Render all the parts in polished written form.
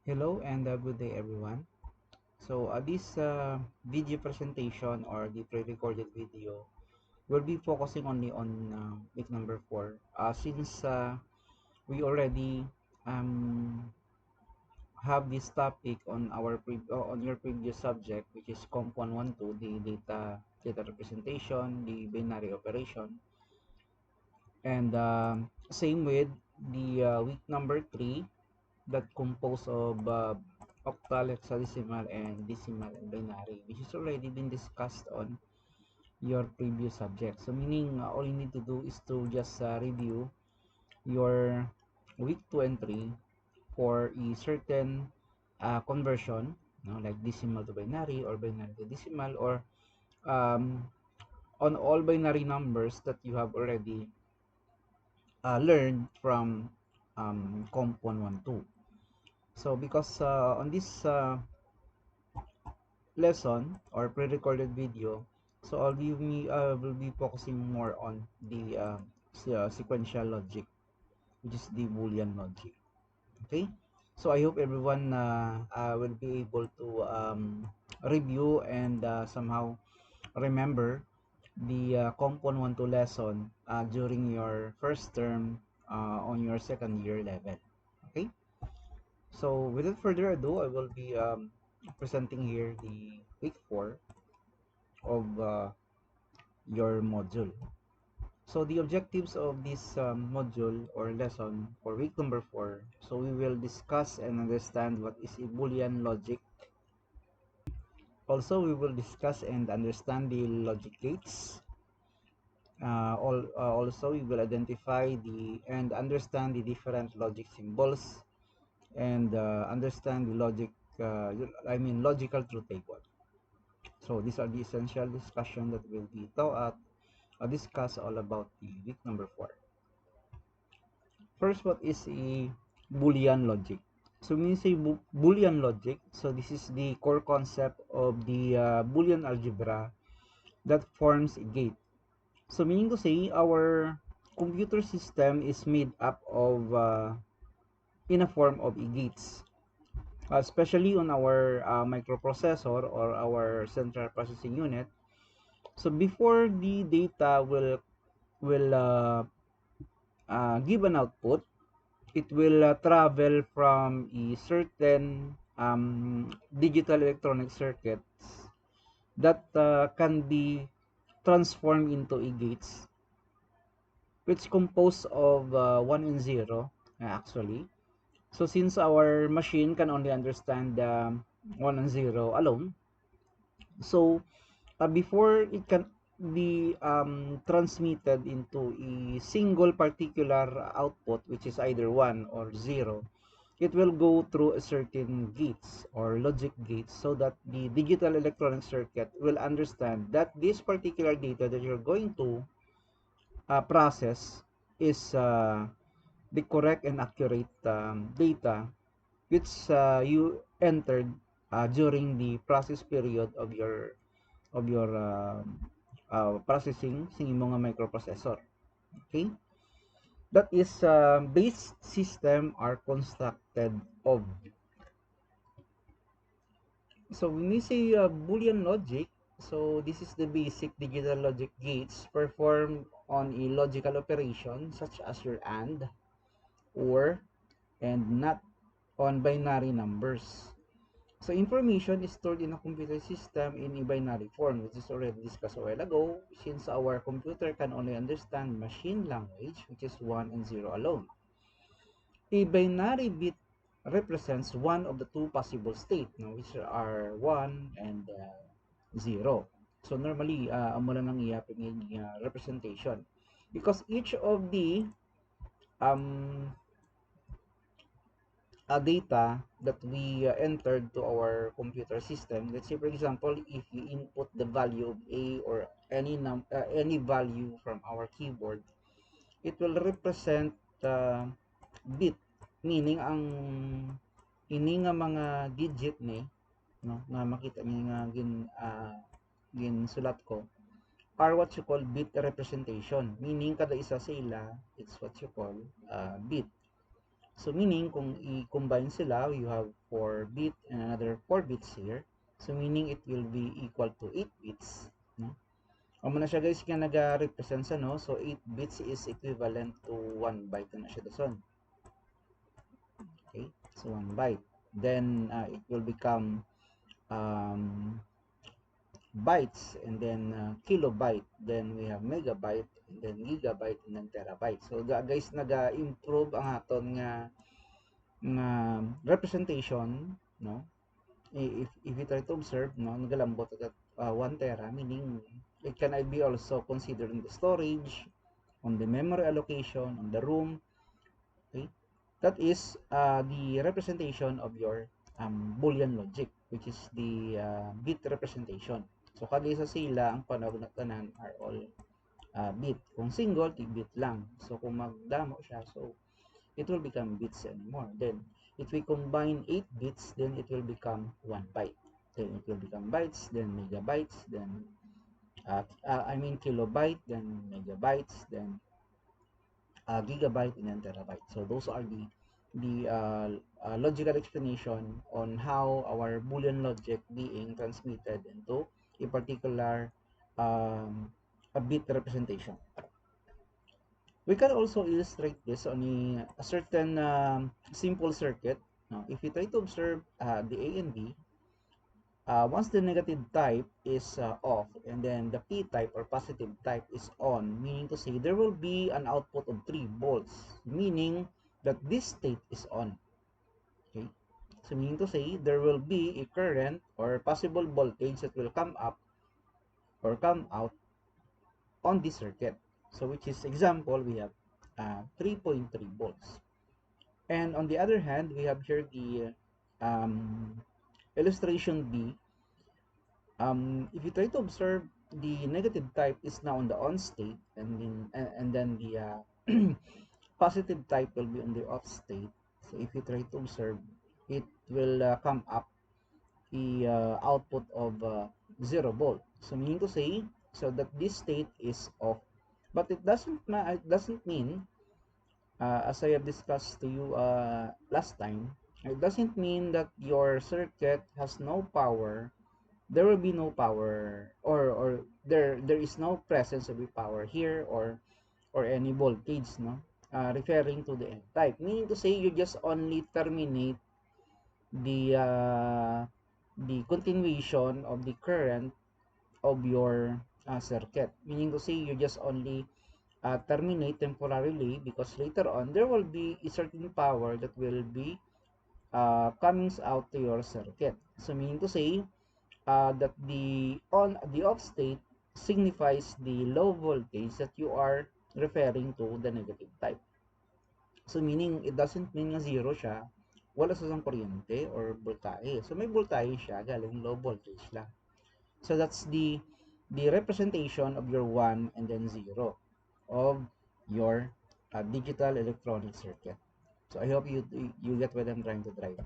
Hello and good day everyone. This video presentation or the pre-recorded video will be focusing only on week number 4 since we already um, have this topic on on your previous subject, which is Comp 112, the data representation, the binary operation, and same with the week number 3 that composed of octal, hexadecimal, and decimal and binary, which has already been discussed on your previous subject. So meaning all you need to do is to just review your week 2 and 3 for a certain conversion, like decimal to binary or binary to decimal, or um, on all binary numbers that you have already learned from Comp 112. So because on this lesson or pre-recorded video, so will be focusing more on the sequential logic, which is the Boolean logic. Okay, so I hope everyone will be able to review and somehow remember the Comp 112 lesson during your first term on your second year level. Okay, so without further ado, I will be presenting here the week 4 of your module. So the objectives of this module or lesson for week number 4, so we will discuss and understand what is a Boolean logic. Also, we will discuss and understand the logic gates. Also, we will identify the and understand the different logic symbols and understand the logical truth table. So these are the essential discussion that will be taught discuss all about the week number 4. First, what is a Boolean logic? So when you say Boolean logic, so this is the core concept of the Boolean algebra that forms a gate. So meaning to say, our computer system is made up of in a form of a gates, especially on our microprocessor or our central processing unit. So before the data will give an output, it will travel from a certain digital electronic circuits that can be transformed into a gates, which composed of 1 and 0 actually. So since our machine can only understand 1 and 0 alone, so before it can be transmitted into a single particular output, which is either 1 or 0, it will go through a certain gates or logic gates so that the digital electronic circuit will understand that this particular data that you're going to process is the correct and accurate data which you entered during the process period of your processing sa imong microprocessor. Okay? That is base system are constructed of. So when we say Boolean logic, so this is the basic digital logic gates performed on a logical operation such as your AND, OR, and NOT on binary numbers. So information is stored in a computer system in a binary form, which is already discussed a while ago, since our computer can only understand machine language, which is 1 and 0 alone. A binary bit represents one of the two possible states, which are 1 and 0. So normally, amo lang ang iyapin representation. Because each of the um, data that we entered to our computer system, let's say for example, if you input the value of a or any value from our keyboard, it will represent bit, meaning ang ini nga mga digit ni no na makita niyo nga gin sulat ko are what you call bit representation, meaning kada isa sa ila it's what you call bit. So meaning kung i-combine sila, you have 4 bit and another 4 bits here. So meaning it will be equal to 8 bits, no? Amo na siya guys nga naga-represent sa no. So 8 bits is equivalent to 1 byte na siya dason. Okay? So 1 byte. Then it will become bytes, and then kilobyte, then we have megabyte, and then gigabyte, and then terabyte. So guys, naga-improve ang aton nga representation, no? If you try to observe, no, nagalambot at 1 tera, meaning it can be also considered in the storage, on the memory allocation, on the room. Okay, that is the representation of your Boolean logic, which is the bit representation. So kagay sa sila, ang panawag na tanan are all bit. Kung single, bit lang. So kung magdamo siya, so it will become bits anymore. Then if we combine 8 bits, then it will become 1 byte. Then it will become bytes, then megabytes, then kilobyte, then megabytes, then gigabyte, and then terabyte. So those are the logical explanation on how our Boolean logic being transmitted into a particular um, a bit representation. We can also illustrate this on a certain simple circuit. Now, if you try to observe the A and B, once the negative type is off and then the P type or positive type is on, meaning to say there will be an output of 3 volts, meaning that this state is on. Okay? So meaning to say there will be a current or possible voltage that will come up or come out on this circuit. So which is example, we have 3.3 volts. And on the other hand, we have here the illustration B. If you try to observe, the negative type is now on the on state, and then the positive type will be on the off state. So if you try to observe, it will come up the output of 0 volt. So meaning to say, so that this state is off. But it doesn't mean, as I have discussed to you last time, it doesn't mean that your circuit has no power. There will be no power, or there is no presence of a power here, or any voltage, no, referring to the N type. Meaning to say, you just only terminate the continuation of the current of your circuit. Meaning to say, you just only terminate temporarily, because later on there will be a certain power that will be coming out to your circuit. So meaning to say that the off state signifies the low voltage that you are referring to the negative type. So meaning it doesn't mean na zero siya, wala sa kuryente or voltahe. So may voltahe siya, galing low voltage lang. So that's the representation of your 1 and then 0 of your digital electronic circuit. So I hope you get what I'm trying to drive.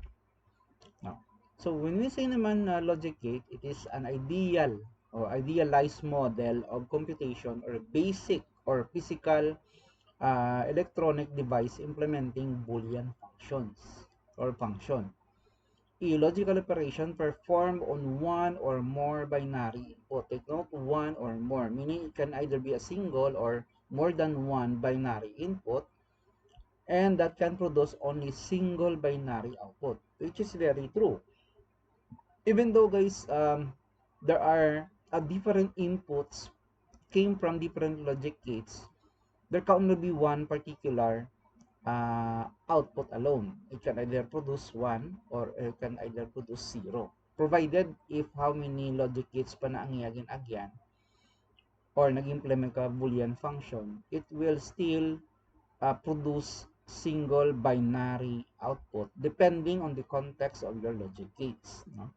Now, so when we say naman logic gate, it is an ideal or idealized model of computation or basic or physical electronic device implementing Boolean functions or function. A logical operation performed on one or more binary input. Take note, one or more, meaning it can either be a single or more than one binary input, and that can produce only single binary output, which is very true. Even though guys, there are different inputs came from different logic gates, there can only be one particular output alone. It can either produce 1 or it can either produce 0. Provided if how many logic gates pa na ang agyan or nag-implement ka Boolean function, it will still produce single binary output depending on the context of your logic gates. No?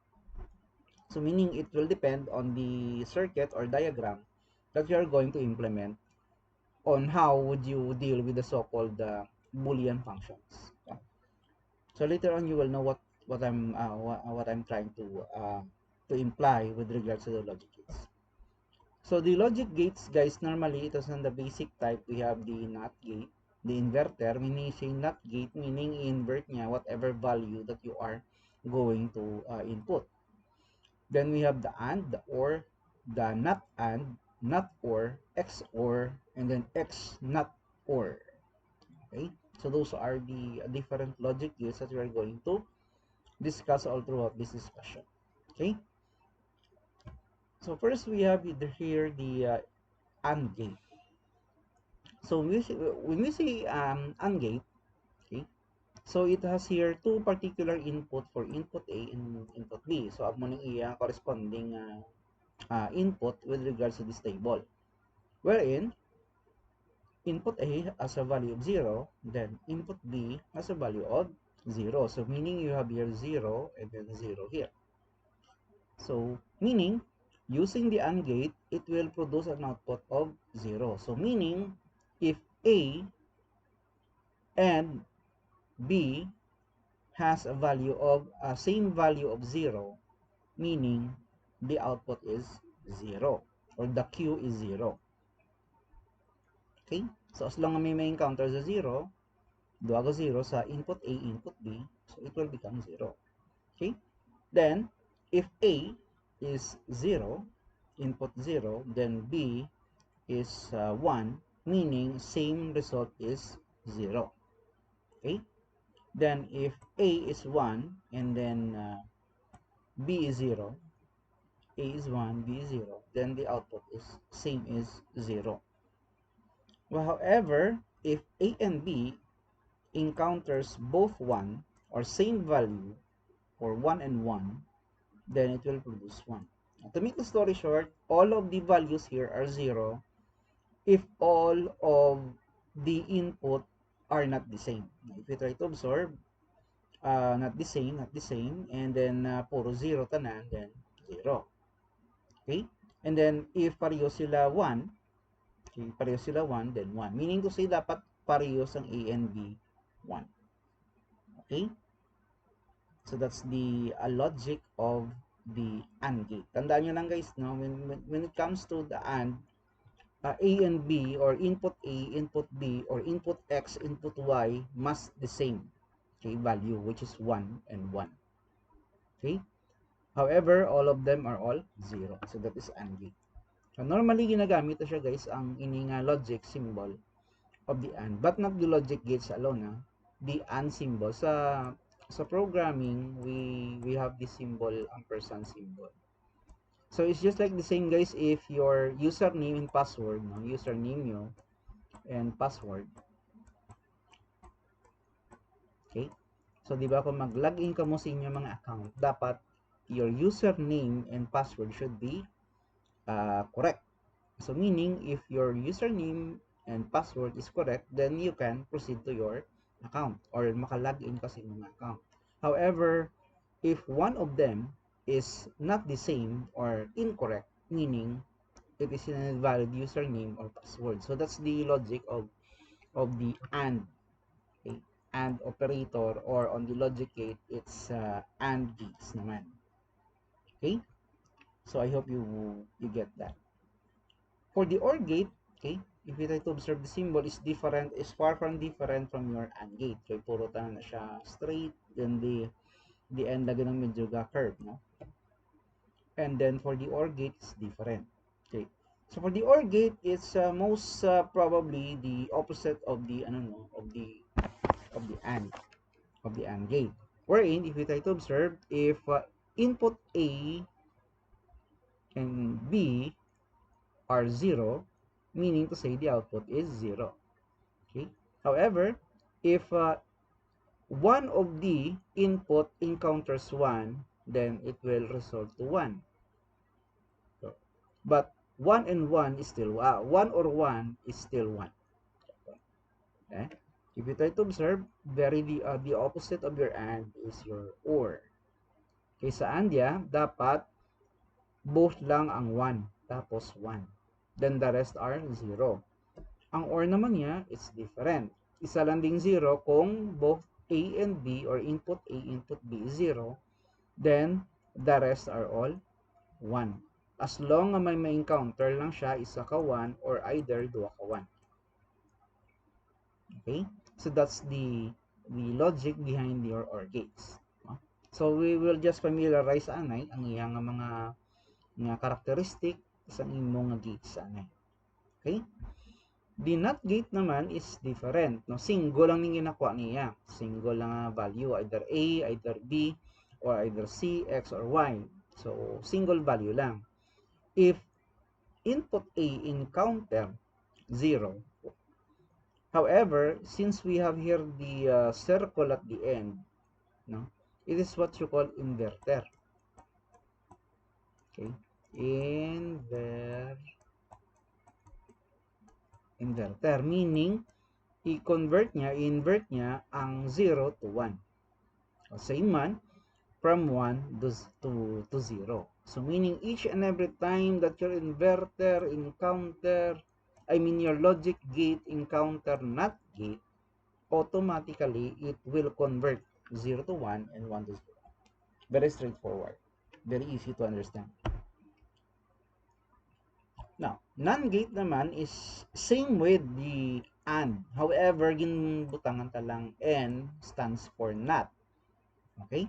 So meaning it will depend on the circuit or diagram that you are going to implement on how would you deal with the so-called Boolean functions. So later on, you will know what I'm trying to imply with regards to the logic gates. So the logic gates, guys, normally it is on the basic type. We have the NOT gate, the inverter, meaning say not gate, meaning invert niya whatever value that you are going to input. Then we have the AND, the OR, the NOT AND, NOT OR, XOR, and then X NOT OR. Okay, so those are the different logic gates that we are going to discuss all throughout this discussion. Okay, so first we have here the AND gate. So when we say AND gate, okay, so it has here two particular input for input A and input B. So amo ning iya corresponding input with regards to this table, wherein input A has a value of 0, then input B has a value of 0. So meaning you have here 0 and then 0 here. So meaning using the AND gate, it will produce an output of 0. So meaning if A and B has a value of same value of 0, meaning the output is 0 or the Q is 0. Okay? So as long as may encounter sa 0, duha ka 0 sa input A, input B, so it will become 0. Okay? Then, if A is 0, input 0, then B is 1, meaning same result is 0. Okay? Then, if A is 1, and then B is 0, A is 1, B is 0, then the output is same as 0. Well, however, if A and B encounters both 1 or same value or 1 and 1, then it will produce 1. Now, to make the story short, all of the values here are 0 if all of the input are not the same. If you try to observe, not the same, and then puro 0 tanan, then 0. Okay? And then if pareho sila 1, okay, pareho sila 1, then 1. Meaning to say, dapat parehos ang A and B 1. Okay? So that's the logic of the AND gate. Tandaan nyo lang guys, no? When it comes to the AND, A and B, or input A, input B, or input X, input Y must the same, okay, value, which is 1 and 1. Okay? However, all of them are all 0. So that is AND gate. So normally, ginagamit na siya guys ang ining logic symbol of the AND, but not the logic gates alone. The AND symbol. Sa programming, we have this symbol, ampersand symbol. So it's just like the same guys if your username and password, no? Username nyo and password. Okay? So di ba kung mag-login ka mo sa inyong mga account, dapat your username and password should be correct. So meaning if your username and password is correct, then you can proceed to your account or maka-login ka sa inyong account. However, if one of them is not the same or incorrect, meaning it is an invalid username or password. So that's the logic of the AND, okay? AND operator, or on the logic gate, it's AND gates naman. Okay? So I hope you get that. For the OR gate, okay, if you try to observe, the symbol is different, is far from different from your AND gate. So puro tanan na siya straight, then the end lagi ng medyo curve, no? And then for the OR gate, it's different. Okay. So for the OR gate, it's most probably the opposite of the AND gate. Wherein, if you try to observe, if input A and B are 0, meaning to say the output is 0. Okay. However, if one of the input encounters 1, then it will result to 1. But 1 and 1 is still 1, or 1 is still 1. Okay? If you try to observe, the opposite of your AND is your OR. Okay, sa AND dapat both lang ang 1, tapos 1. Then the rest are 0. Ang OR naman niya, it's different. Isa lang ding 0 kung both A and B, or input A, input B is 0, then the rest are all 1. As long as may encounter lang siya, isa ka 1 or either duha ka 1. Okay, so that's the logic behind your OR gates, no? So we will just familiarize anay ang iyang mga characteristic sa imong nga gates anay. Okay, the NOT gate naman is different, no? Single lang ning ginakuha niya, single lang value, either A, either B, or either C, X, or Y. So single value lang. If input A encounter 0, however, since we have here the circle at the end, no, it is what you call inverter. Okay, inverter meaning invert niya ang 0 to 1. O same man, from 1 to 0. So meaning each and every time that your inverter encounter, your logic gate encounter NOT gate, automatically it will convert 0 to 1 and 1 to 0. Very straightforward. Very easy to understand. Now, NAND gate naman is same with the AND. However, ginbutangan ta lang N stands for NOT. Okay?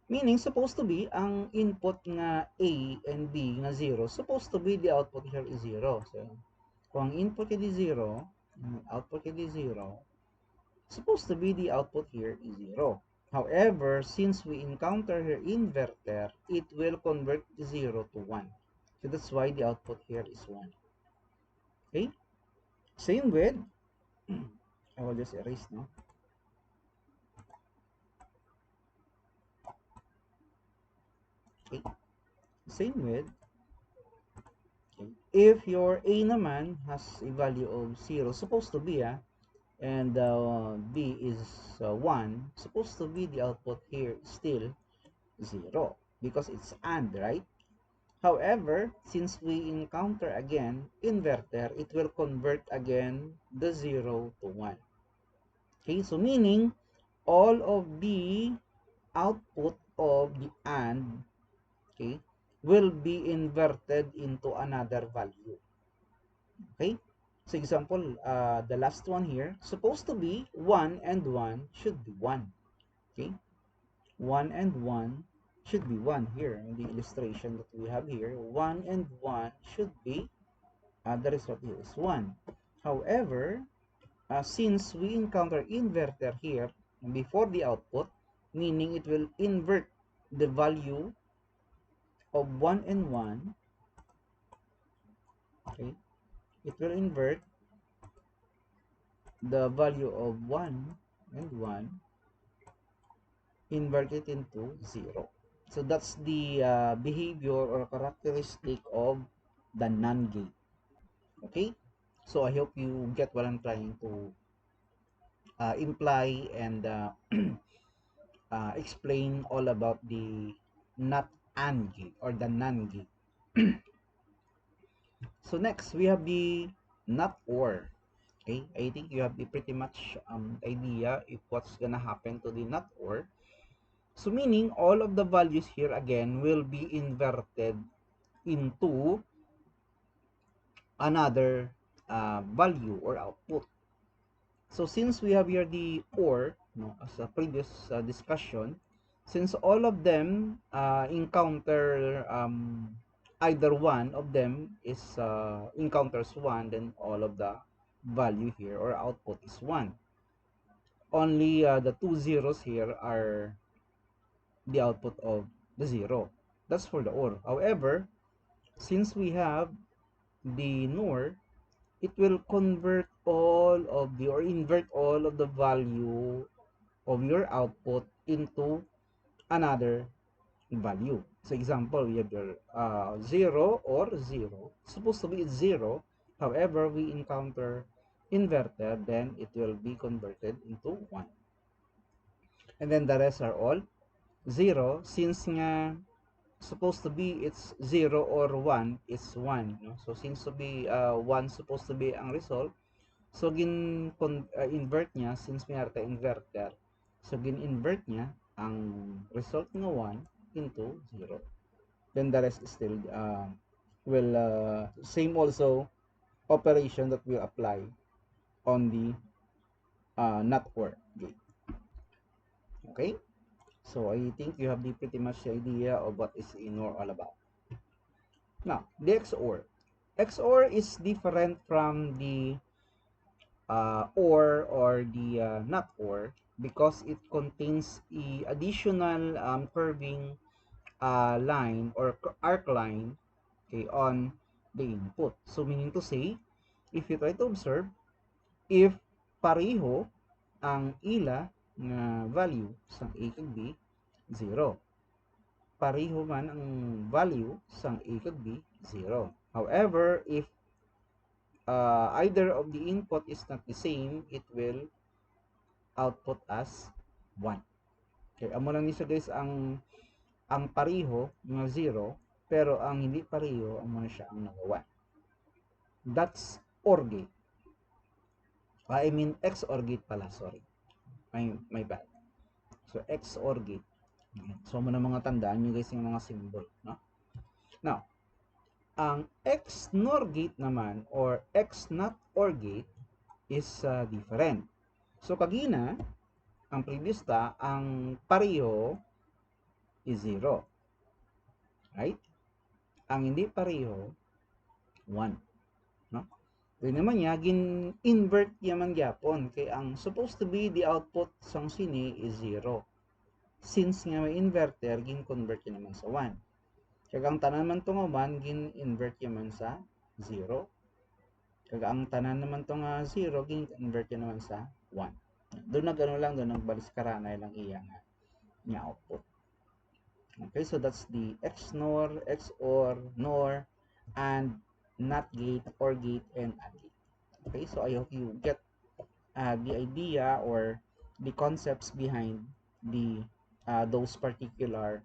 Meaning, supposed to be, ang input nga A and B nga 0, supposed to be the output here is 0. So, kung ang input kay 0, output kay 0, supposed to be the output here is 0. However, since we encounter here inverter, it will convert 0 to 1. So that's why the output here is 1. Okay? Same with, I will just erase, no? Okay. Same with, okay, if your A naman has a value of 0, supposed to be, and B is 1, supposed to be the output here still 0 because it's AND, right? However, since we encounter again inverter, it will convert again the 0 to 1. Okay, so meaning all of the output of the AND, okay, will be inverted into another value. Okay, so example, the last one here, supposed to be 1 and 1 should be 1. Okay, 1 and 1 should be 1 here in the illustration that we have here. 1 and 1 should be, the result here is 1. However, since we encounter inverter here before the output, meaning it will invert the value of 1 and 1, okay, it will invert the value of 1 and 1, invert it into 0. So that's the behavior or characteristic of the NAND gate. Okay, so I hope you get what I'm trying to imply and explain all about the NOT AND gate or the NAND gate. So next we have the NOT OR. Okay, I think you have the pretty much idea if what's gonna happen to the NOT OR. So meaning all of the values here again will be inverted into another value or output. So since we have here the OR, no, as a previous discussion, since all of them encounter either one of them is encounters 1, then all of the value here or output is 1. Only the two zeros here are the output of the 0. That's for the OR. However, since we have the NOR, it will convert all of the or invert all of the value of your output into another value. So example, we have your 0 or 0. Supposed to be 0. However, we encounter inverter, then it will be converted into 1. And then the rest are all 0. Since nga supposed to be it's 0 or 1 is 1. No? So since to be 1 supposed to be ang result, so invert niya since may arte inverter. So gin-invert niya ang result nga 1 into 0. Then the rest is still will same also operation that will apply on the not or gate. Okay, so I think you have the pretty much the idea of what is a NOR all about. Now, the XOR. XOR is different from the or the not or, because it contains a additional curving line or arc line, okay, on the input. So meaning to say, if you try to observe, if pareho ang ila nga value sa A kag B, 0. Pareho man ang value sa A kag B, 0. However, if either of the input is not the same, it will output as 1. Okay, amo lang ni siya guys ang pareho nga 0, pero ang hindi pareho amo na siya ang naga 1. That's OR gate. I mean XOR gate pala, sorry. My bad. So XOR gate. So mo na mga tandaan nyo guys yung mga symbol, no? Now, ang XNOR gate naman or XNOT OR gate is different. So kagina, ang previous ang pareho is 0. Right? Ang hindi pareho, 1. No? Kaya naman niya, gin-invert yaman gyapon. Kaya ang supposed to be the output sang sini is 0. Since nga may inverter, gin-convert yun naman sa 1. Kaya ang tanan man to nga 1, gin-invert yaman sa 0. Kaya ang tanan naman to nga 0, gin-invert yun naman sa 1. Doon doon nagbaliskara lang iya nga output. Okay, so that's the XNOR, XOR, NOR, and NOT gate, OR gate, and AND gate. Okay, so I hope you get the idea or the concepts behind the those particular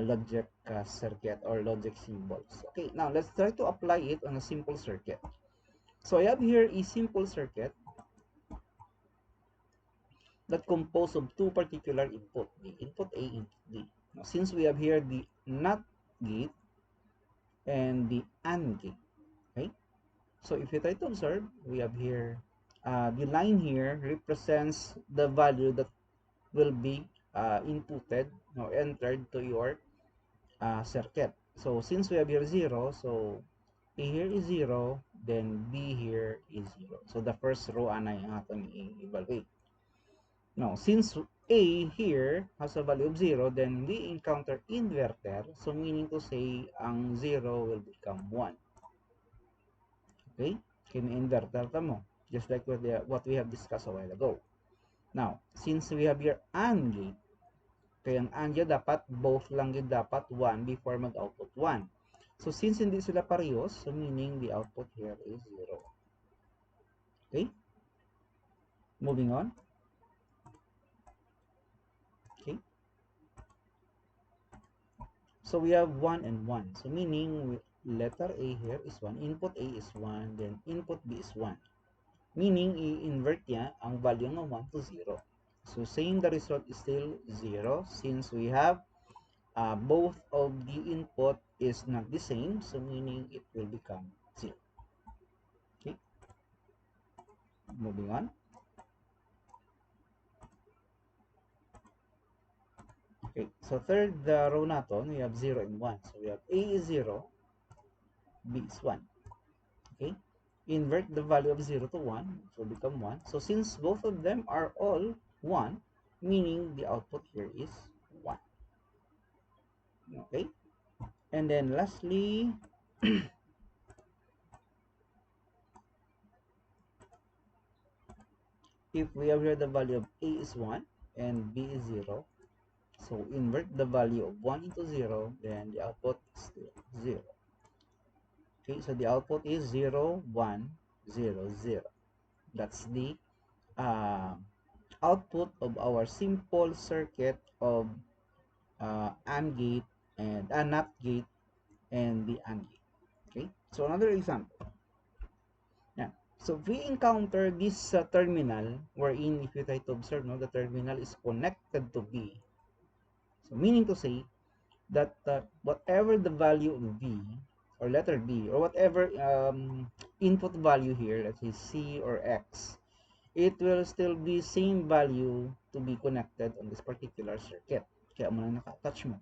logic circuit or logic symbols. Okay, now let's try to apply it on a simple circuit. So I have here a simple circuit that composed of two particular input, the input A, input B. Now, since we have here the NOT gate and the AND gate, okay? So if you try to observe, we have here, the line here represents the value that will be inputted or entered to your circuit. So since we have here 0, so A here is 0, then B here is 0. So the first row anay ang aton i-evaluate. Now, since A here has a value of 0, then we encounter inverter. So meaning to say, ang 0 will become 1. Okay? Kini-inverter ta mo. Just like what we have discussed a while ago. Now, since we have here AND gate, kaya ang AND gate dapat, both lang yun dapat 1 before mag-output 1. So, since hindi sila parehos, so meaning the output here is 0. Okay? Moving on. Okay? So, we have 1 and 1. So, meaning letter A here is 1, input A is 1, then input B is 1. Meaning, i-invert niya ang value ng 1 to 0. So, saying the result is still 0 since we have both of the input is not the same. So, meaning it will become 0. Okay. Moving on. Okay. So, third row natin, we have 0 and 1. So, we have A is 0, B is 1. Okay. Invert the value of 0 to 1, it will become 1. So, since both of them are all 1, meaning the output here is 1. Okay. And then lastly, if we have here the value of A is 1 and B is 0, so invert the value of 1 into 0, then the output is still 0. Okay, so the output is 0, 1, 0, 0. That's the output of our simple circuit of AND gate and NOT gate and the AND gate. Okay, so another example. Yeah. So if we encounter this terminal wherein, if you try to observe, no, the terminal is connected to B. So meaning to say that whatever the value of B or letter B or whatever input value here, let's say C or X, it will still be same value to be connected on this particular circuit. Kaya mo na naka-attach mo.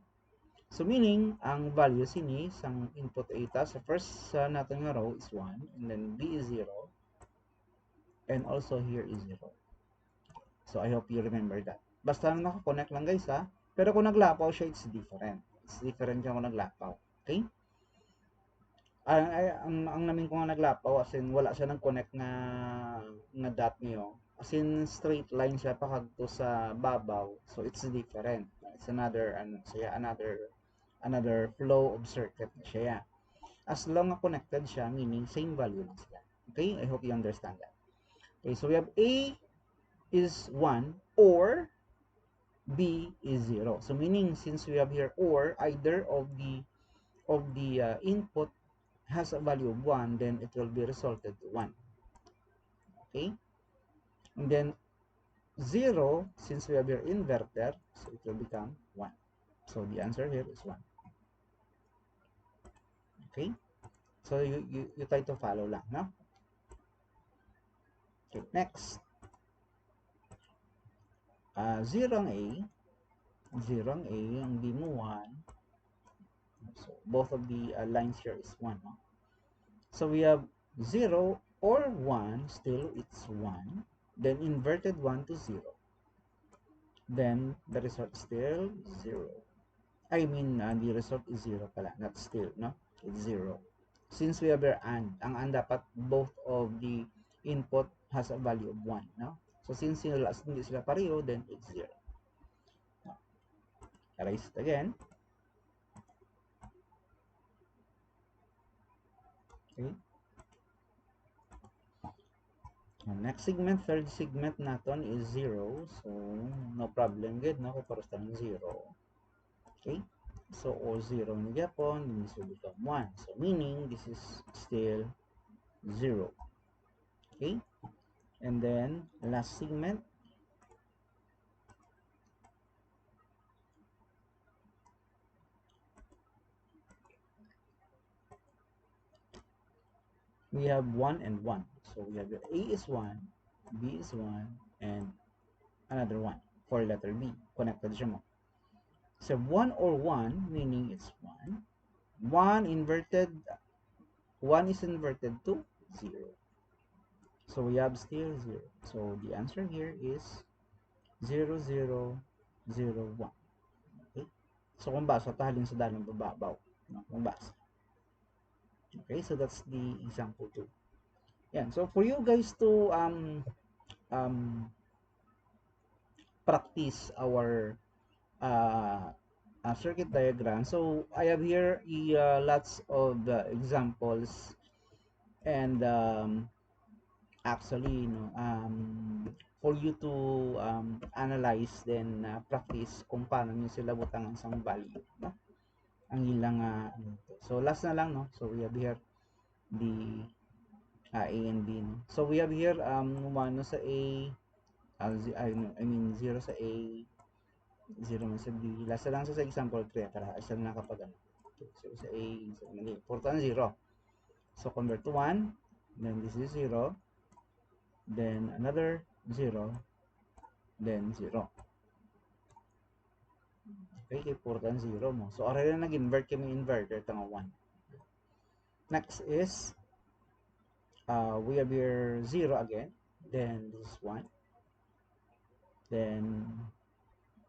So meaning, ang value sini sang input eta sa first natin nga row is 1, and then B is 0, and also here is 0. So I hope you remember that. Basta naka-connect lang guys ha. Pero kung naglapaw siya, it's different. It's different siya kung naglapaw. Okay? Ang namin ko nga naglapaw, as in wala siya nag-connect na dot niyo. As in straight line siya pakadto sa babaw. So it's different. It's another another flow of circuit na siya. As long na connected siya, meaning same value lang sila. Okay? I hope you understand that. Okay, so we have A is 1 or B is 0. So meaning, since we have here or, either of the input has a value of 1, then it will be resulted to 1. Okay? And then 0, since we have here inverter, so it will become 1. So the answer here is 1. Okay? So you try to follow lang, no? Okay, next. 0 ang A, 0 ang A, ang B mo 1. So both of the lines here is 1, no? So we have 0 or 1, still it's 1. Then inverted 1 to 0. Then the result still 0. I mean, the result is 0 pala, not still, no? It's 0. Since we have our AND, ang AND dapat both of the input has a value of 1, no? So since hindi sila pareho, then it's 0. No. Erase it again. Okay. Next segment, third segment natin is 0. So, no problem good, no? Kung paros ng 0. Okay? So, o 0 ni Japon, this will become 1. So, meaning, this is still 0. Okay? And then, last segment, we have 1 and 1. So, we have A is 1, B is 1, and another 1 for letter B. Connected siya mo. So, 1 or 1, meaning it's 1. 1 inverted, 1 is inverted to 0. So, we have still 0. So, the answer here is 0, 0, 0, 1. Okay? So, kung basa, tahalin sa dalong bababaw. No? Kung basa. Okay, so that's the example 2. Yeah, so for you guys to practice our circuit diagram, so I have here lots of examples, and actually, for you to analyze, then practice kung paano nyo sila butang ang isang value, no? Ang ilang so last na lang, no? So we have here the A and B, no? So we have here 1 sa A, I mean 0 sa A, 0 man sa B. Last na lang sa example 3 para isa na kapag ano. Okay, so sa A, so mali. Important 0. So convert to 1, then this is 0, then another 0, then 0. Okay, important 0 mo. So already na nag-invert kami inverter tanga 1. Next is we have here 0 again, then this is 1, then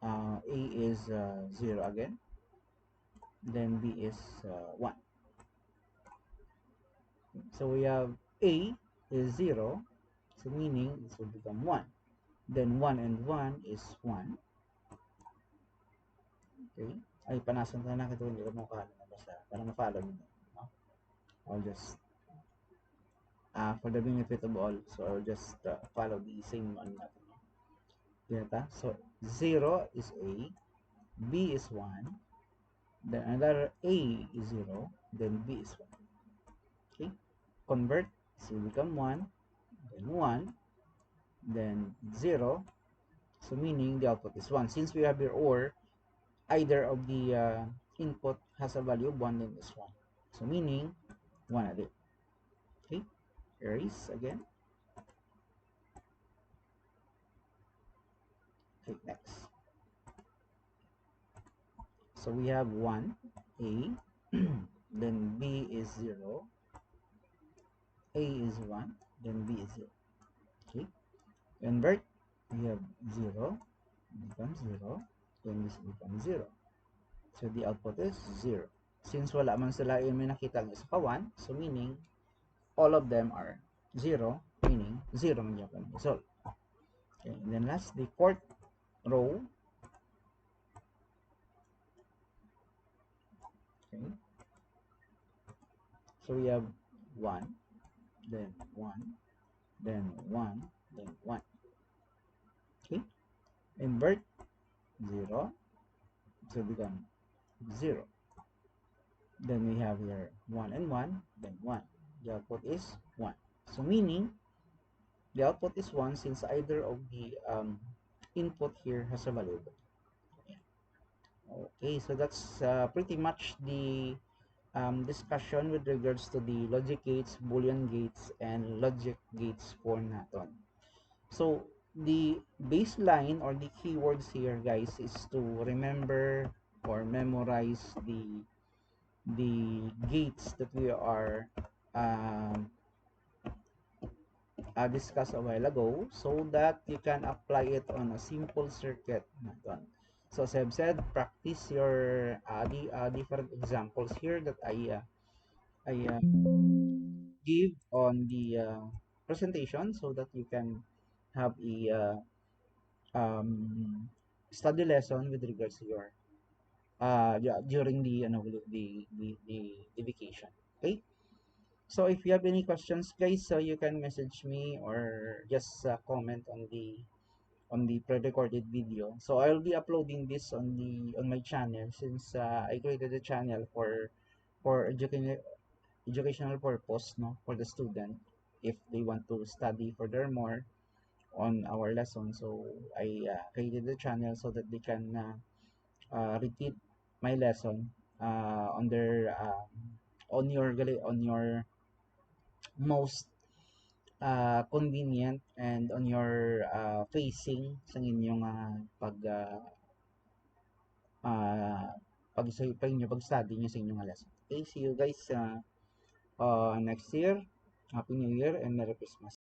A is 0 again, then B is 1. So we have A is 0, so meaning this will become 1. Then 1 and 1 is 1. Okay, ay panasan na ito, hindi ko makakala na basta para ma-follow nyo. No? I'll just for the benefit of all, so I'll just follow the same one natin. Dito, so 0 is A, B is 1, then another A is 0, then B is 1. Okay, convert, so become 1, then 1, then 0, so meaning the output is 1. Since we have here or, either of the input has a value of 1, then it's 1. So meaning 1 at it. Okay, erase again. Okay, next. So we have 1, A, then B is 0, A is 1, then B is 0. Okay, invert, we have 0, becomes 0, then this becomes 0. So the output is 0. Since wala man sila yung may nakita isa ka 1, so meaning all of them are 0, meaning 0 man yung result. Okay, and then last, the fourth row. Okay, so we have 1, then 1, then 1, then 1. Okay, invert 0, so become 0. Then we have here 1 and 1, then 1. The output is 1. So meaning the output is 1 since either of the input here has a value. Okay, so that's pretty much the discussion with regards to the logic gates, Boolean gates, and logic gates for Naton. So the baseline or the keywords here, guys, is to remember or memorize the gates that we are um, discussed a while ago, so that you can apply it on a simple circuit. So as I've said, practice your different examples here that I give on the presentation, so that you can have a study lesson with regards to your yeah, during the the vacation. Okay, so if you have any questions, guys, so you can message me or just comment on the pre-recorded video. So I'll be uploading this on my channel, since I created a channel for educational purpose, no, for the student if they want to study furthermore on our lesson. So I created the channel so that they can repeat my lesson on their on your most convenient and on your facing sa inyong uh, pag inyo pag-study nyo sa inyong lesson. Okay, see you guys next year. Happy New Year and Merry Christmas.